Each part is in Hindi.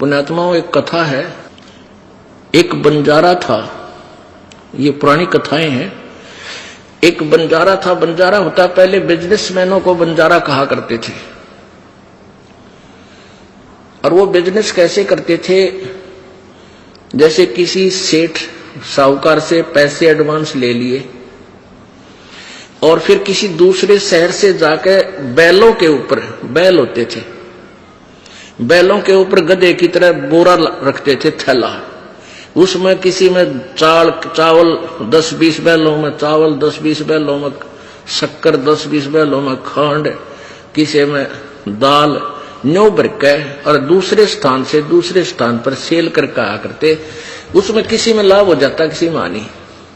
पुण्यात्माओं, एक कथा है। एक बंजारा था, ये पुरानी कथाएं हैं। एक बंजारा था। बंजारा होता, पहले बिजनेसमैनों को बंजारा कहा करते थे। और वो बिजनेस कैसे करते थे, जैसे किसी सेठ साहूकार से पैसे एडवांस ले लिए और फिर किसी दूसरे शहर से जाके बैलों के ऊपर, बैल होते थे, बैलों के ऊपर गधे की तरह बोरा रखते थे, थैला। उसमें किसी में चावल 10-20 बैलों में चावल, 10-20 बैलों में शक्कर, 10-20 बैलों में खंड, किसी में दाल, न्यू भर के और दूसरे स्थान से दूसरे स्थान पर सेल करके आया करते। उसमें किसी में लाभ हो जाता, किसी में हानि।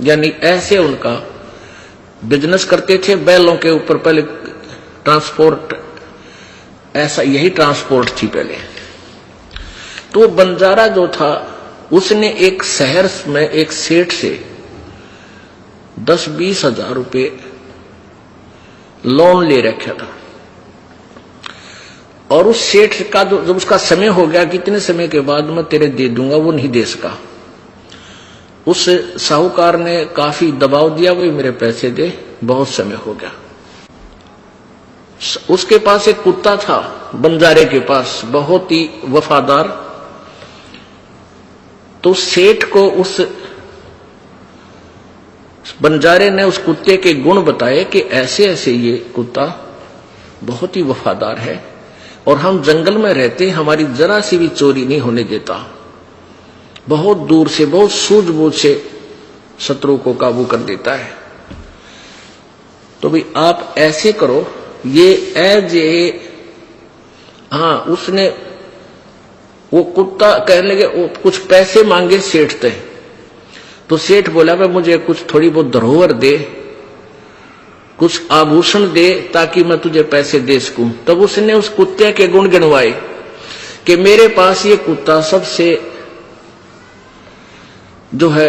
यानी ऐसे उनका बिजनेस करते थे। बैलों के ऊपर पहले ट्रांसपोर्ट, ऐसा यही ट्रांसपोर्ट थी पहले। तो बंजारा जो था, उसने एक शहर में एक सेठ से 10-20 हजार रुपए लोन ले रखा था। और उस सेठ का जब उसका समय हो गया, कितने समय के बाद मैं तेरे दे दूंगा, वो नहीं दे सका। उस साहूकार ने काफी दबाव दिया, भाई मेरे पैसे दे, बहुत समय हो गया। उसके पास एक कुत्ता था, बंजारे के पास, बहुत ही वफादार। तो सेठ को उस बंजारे ने उस कुत्ते के गुण बताए कि ऐसे ऐसे ये कुत्ता बहुत ही वफादार है और हम जंगल में रहते, हमारी जरा सी भी चोरी नहीं होने देता, बहुत दूर से, बहुत सूझबूझ से शत्रु को काबू कर देता है। तो भाई आप ऐसे करो, ये एज ए, हाँ, उसने वो कुत्ता कहने लगे, वो कुछ पैसे मांगे सेठ से। तो सेठ बोला, भाई मुझे कुछ थोड़ी बहुत धरोहर दे, कुछ आभूषण दे, ताकि मैं तुझे पैसे दे सकूं। तब उसने उस कुत्ते के गुण गिनवाए कि मेरे पास ये कुत्ता सबसे जो है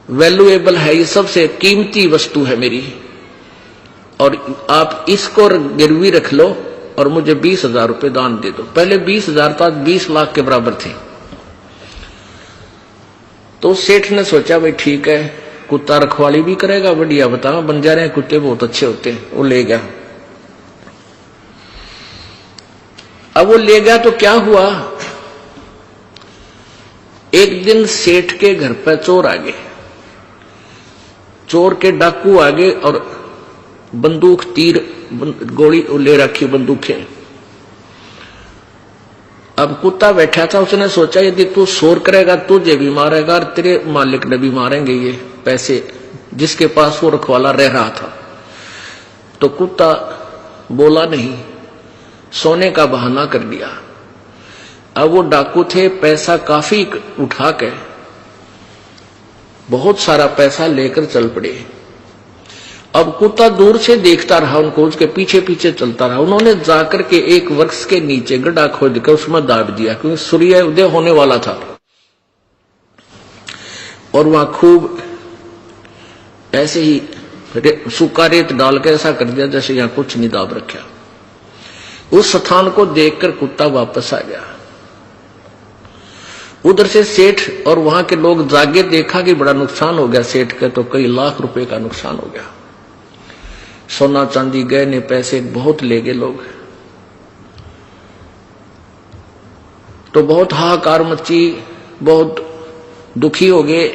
वैल्यूएबल है, ये सबसे कीमती वस्तु है मेरी, और आप इसको गिरवी रख लो और मुझे 20 हजार रुपये दान दे दो। पहले 20 हजार था, 20 लाख के बराबर थे। तो सेठ ने सोचा, भाई ठीक है, कुत्ता रखवाली भी करेगा, बढ़िया, बताओ, बंजारे कुत्ते बहुत अच्छे होते हैं। वो ले गया। अब वो ले गया तो क्या हुआ, एक दिन सेठ के घर पर चोर आ गए, चोर के डाकू आ गए और बंदूक, तीर, गोली ले रखी, बंदूकें। अब कुत्ता बैठा था, उसने सोचा यदि तू शोर करेगा तुझे भी मारेगा और तेरे मालिक ने भी मारेंगे ये पैसे, जिसके पास वो रखवाला रह रहा था। तो कुत्ता बोला नहीं, सोने का बहाना कर दिया। अब वो डाकू थे, पैसा काफी उठा के बहुत सारा पैसा लेकर चल पड़े। अब कुत्ता दूर से देखता रहा उनको, उसके पीछे पीछे चलता रहा। उन्होंने जाकर के एक वृक्ष के नीचे गड्ढा खोद कर उसमें दाब दिया, क्योंकि सूर्य उदय होने वाला था। और वहां खूब ऐसे ही सूखा रेत डाल के ऐसा कर दिया जैसे यहां कुछ नहीं दाब रखा। उस स्थान को देखकर कुत्ता वापस आ गया। उधर से सेठ और वहां के लोग जागे, देखा कि बड़ा नुकसान हो गया सेठ का, तो कई लाख रुपए का नुकसान हो गया। सोना चांदी, गहने, पैसे बहुत ले गए लोग। तो बहुत हाहाकार मची, बहुत दुखी हो गए।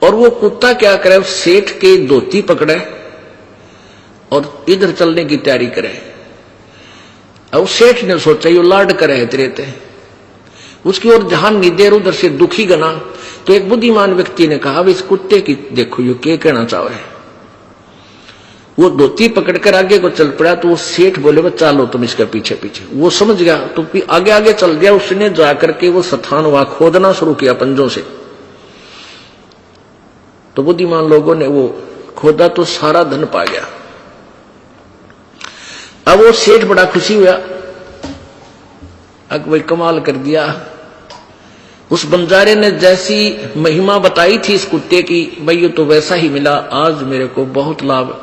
और वो कुत्ता क्या करे, सेठ के धोती पकड़े और इधर चलने की तैयारी करे। अब सेठ ने सोचा ये लाड करे है तेरे ते, उसकी ओर ध्यान नहीं दे, उधर से दुखी गना। तो एक बुद्धिमान व्यक्ति ने कहा, इस कुत्ते की देखो ये क्या कहना चाहे। वो धोती पकड़कर आगे को चल पड़ा। तो वो सेठ बोले, चलो तुम इसके पीछे पीछे। वो समझ गया तो आगे आगे चल गया। उसने जाकर के वो स्थान वहां खोदना शुरू किया पंजों से। तो बुद्धिमान लोगों ने वो खोदा तो सारा धन पा गया। अब वो सेठ बड़ा खुशी हुआ, अब भाई कमाल कर दिया। उस बंजारे ने जैसी महिमा बताई थी इस कुत्ते की, भाई ये तो वैसा ही मिला। आज मेरे को बहुत लाभ,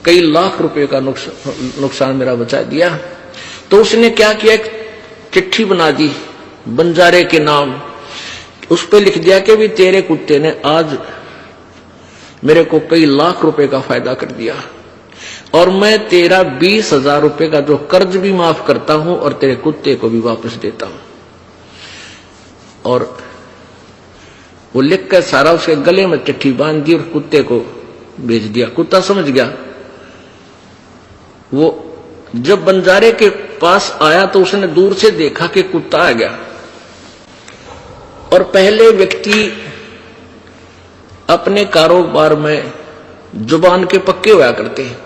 कई लाख रुपए का नुकसान मेरा बचा दिया। तो उसने क्या किया, चिट्ठी बना दी बंजारे के नाम, उस पर लिख दिया कि भी तेरे कुत्ते ने आज मेरे को कई लाख रुपए का फायदा कर दिया और मैं तेरा 20,000 रुपए का जो कर्ज भी माफ करता हूं और तेरे कुत्ते को भी वापस देता हूं। और वो लिख कर सारा उसके गले में चिट्ठी बांध दी और कुत्ते को भेज दिया। कुत्ता समझ गया। वो जब बंजारे के पास आया तो उसने दूर से देखा कि कुत्ता आ गया। और पहले व्यक्ति अपने कारोबार में जुबान के पक्के होया करते हैं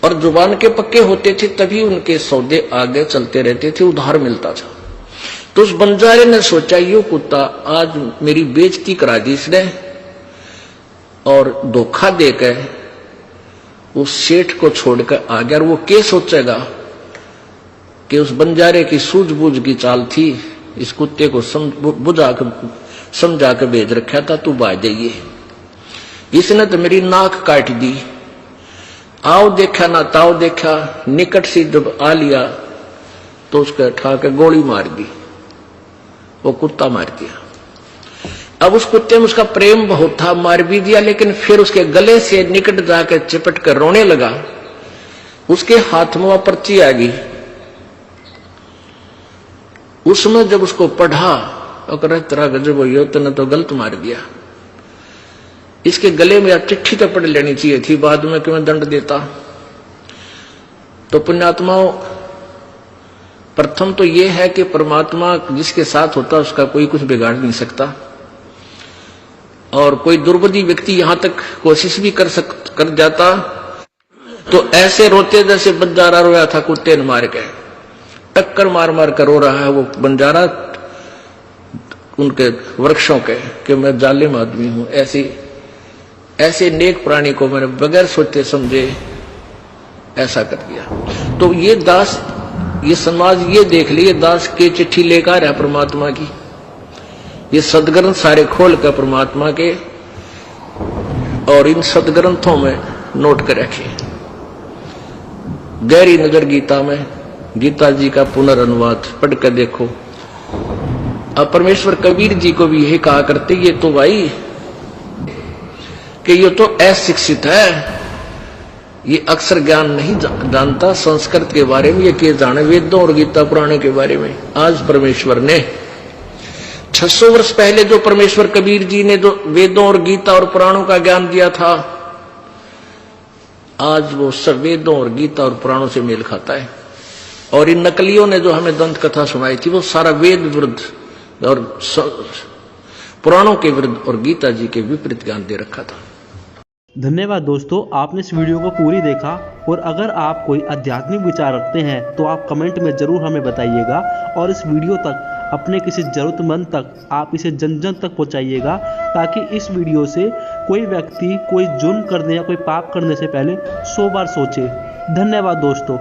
और जुबान के पक्के होते थे तभी उनके सौदे आगे चलते रहते थे, उधार मिलता था। तो उस बंजारे ने सोचा ये कुत्ता आज मेरी बेइज्जती करा दी इसने और धोखा देकर उस सेठ को छोड़कर आ गया। और वो क्या सोचेगा कि उस बंजारे की सूझबूझ की चाल थी, इस कुत्ते को समझा के भेज रखा था, तू भाग जाइए, इसने तो मेरी नाक काट दी। आओ देखा ना ताओ देखा, निकट से जब आ लिया तो उसके उठा के गोली मार दी, वो कुत्ता मार दिया। अब उस कुत्ते में उसका प्रेम बहुत था, मार भी दिया, लेकिन फिर उसके गले से निकट जाकर चिपट कर रोने लगा। उसके हाथ में वह पर्ची आ गई। उसमें जब उसको पढ़ा और तेरा गजब हो गया, तूने तो गलत मार दिया, इसके गले में आप चिट्ठी तो पढ़ लेनी चाहिए थी, बाद में क्यों दंड देता। तो पुण्यात्माओं, प्रथम तो यह है कि परमात्मा जिसके साथ होता उसका कोई कुछ बिगाड़ नहीं सकता। और कोई दुर्बुद्धि व्यक्ति यहां तक कोशिश भी कर जाता तो ऐसे रोते जैसे बंजारा रोया था कुत्ते ने मार के, टक्कर मार मार कर रो रहा है वो बंजारा उनके वृक्षों के कि मैं जालिम आदमी हूं। ऐसे नेक प्राणी को मैंने बगैर सोचे समझे ऐसा कर दिया। तो ये दास, ये समाज ये देख लिए दास के चिट्ठी लेकर है परमात्मा की, ये सदग्रंथ सारे खोल कर परमात्मा के और इन सदग्रंथों में नोट कर रखे। गहरी नजर गीता में, गीता जी का पुनर्अनुवाद पढ़ कर देखो। अब परमेश्वर कबीर जी को भी यही कहा करते, ये तो भाई कि ये तो अशिक्षित है, ये अक्षर ज्ञान नहीं जानता संस्कृत के बारे में, ये क्या जाने वेदों और गीता पुराणे के बारे में। आज परमेश्वर ने 600 वर्ष पहले जो परमेश्वर कबीर जी ने जो वेदों और गीता और पुराणों का ज्ञान दिया था, आज वो सब वेदों और गीता और पुराणों से मेल खाता है। और इन नकलियों ने जो हमें दंत कथा सुनाई थी वो सारा वेद विरुद्ध और पुराणों के विरुद्ध और गीता जी के विपरीत ज्ञान दे रखा था। धन्यवाद दोस्तों, आपने इस वीडियो को पूरी देखा। और अगर आप कोई आध्यात्मिक विचार रखते हैं तो आप कमेंट में ज़रूर हमें बताइएगा और इस वीडियो तक अपने किसी ज़रूरतमंद तक आप इसे जन जन तक पहुंचाइएगा, ताकि इस वीडियो से कोई व्यक्ति कोई जुर्म करने या कोई पाप करने से पहले 100 बार सोचे। धन्यवाद दोस्तों।